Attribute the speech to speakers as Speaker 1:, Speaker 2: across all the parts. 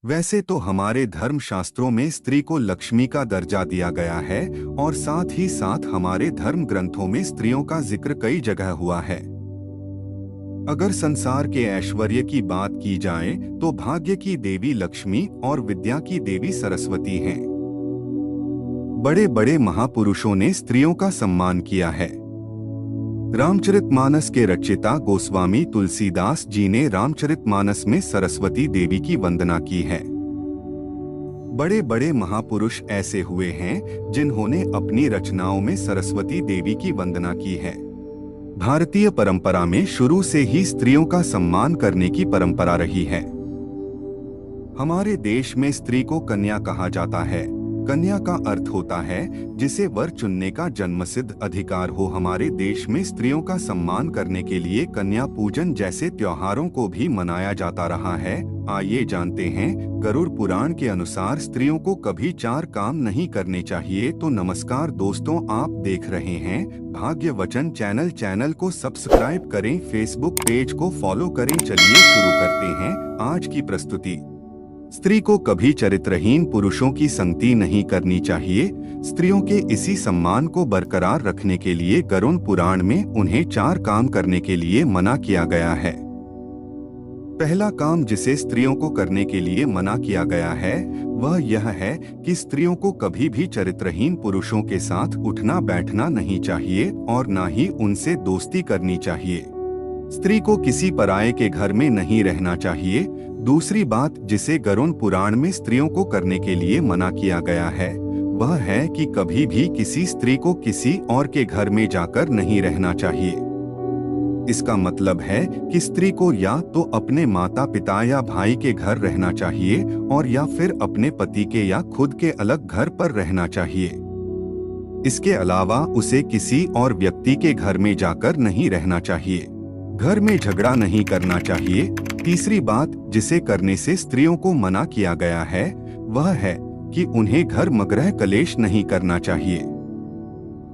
Speaker 1: वैसे तो हमारे धर्म शास्त्रों में स्त्री को लक्ष्मी का दर्जा दिया गया है और साथ ही साथ हमारे धर्म ग्रंथों में स्त्रियों का जिक्र कई जगह हुआ है। अगर संसार के ऐश्वर्य की बात की जाए तो भाग्य की देवी लक्ष्मी और विद्या की देवी सरस्वती हैं। बड़े बड़े महापुरुषों ने स्त्रियों का सम्मान किया है। रामचरितमानस के रचयिता गोस्वामी तुलसीदास जी ने रामचरितमानस में सरस्वती देवी की वंदना की है। बड़े बड़े महापुरुष ऐसे हुए हैं जिन्होंने अपनी रचनाओं में सरस्वती देवी की वंदना की है। भारतीय परंपरा में शुरू से ही स्त्रियों का सम्मान करने की परंपरा रही है। हमारे देश में स्त्री को कन्या कहा जाता है। कन्या का अर्थ होता है जिसे वर चुनने का जन्मसिद्ध अधिकार हो। हमारे देश में स्त्रियों का सम्मान करने के लिए कन्या पूजन जैसे त्योहारों को भी मनाया जाता रहा है। आइए जानते हैं, गरुड़ पुराण के अनुसार स्त्रियों को कभी 4 काम नहीं करने चाहिए। तो नमस्कार दोस्तों, आप देख रहे हैं भाग्य वचन चैनल को सब्सक्राइब करें, फेसबुक पेज को फॉलो करें। चलिए शुरू करते हैं आज की प्रस्तुति। स्त्री को कभी चरित्रहीन पुरुषों की संगति नहीं करनी चाहिए। स्त्रियों के इसी सम्मान को बरकरार रखने के लिए गरुड़ पुराण में उन्हें 4 काम करने के लिए मना किया गया है। पहला काम जिसे स्त्रियों को करने के लिए मना किया गया है वह यह है कि स्त्रियों को कभी भी चरित्रहीन पुरुषों के साथ उठना बैठना नहीं चाहिए और ना ही उनसे दोस्ती करनी चाहिए। स्त्री को किसी पराये के घर में नहीं रहना चाहिए। दूसरी बात जिसे गरुड़ पुराण में स्त्रियों को करने के लिए मना किया गया है वह है कि कभी भी किसी स्त्री को किसी और के घर में जाकर नहीं रहना चाहिए। इसका मतलब है कि स्त्री को या तो अपने माता पिता या भाई के घर रहना चाहिए और या फिर अपने पति के या खुद के अलग घर पर रहना चाहिए। इसके अलावा उसे किसी और व्यक्ति के घर में जाकर नहीं रहना चाहिए। घर में झगड़ा नहीं करना चाहिए। तीसरी बात जिसे करने से स्त्रियों को मना किया गया है वह है कि उन्हें घर मगरह कलेश नहीं करना चाहिए।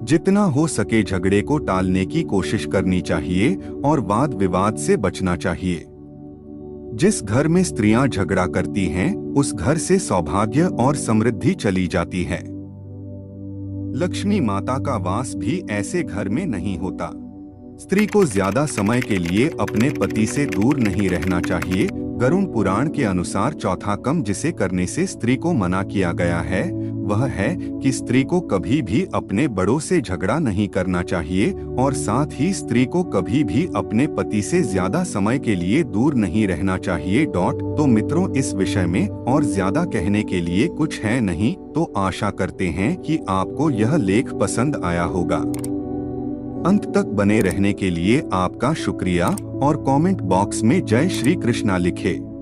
Speaker 1: जितना हो सके झगड़े को टालने की कोशिश करनी चाहिए और वाद विवाद से बचना चाहिए। जिस घर में स्त्रियां झगड़ा करती हैं उस घर से सौभाग्य और समृद्धि चली जाती है। लक्ष्मी माता का वास भी ऐसे घर में नहीं होता। स्त्री को ज्यादा समय के लिए अपने पति से दूर नहीं रहना चाहिए। गरुड़ पुराण के अनुसार चौथा काम जिसे करने से स्त्री को मना किया गया है वह है कि स्त्री को कभी भी अपने बड़ों से झगड़ा नहीं करना चाहिए और साथ ही स्त्री को कभी भी अपने पति से ज्यादा समय के लिए दूर नहीं रहना चाहिए। तो मित्रों, इस विषय में और ज्यादा कहने के लिए कुछ है नहीं। तो आशा करते हैं कि आपको यह लेख पसंद आया होगा। अंत तक बने रहने के लिए आपका शुक्रिया और कमेंट बॉक्स में जय श्री कृष्णा लिखें।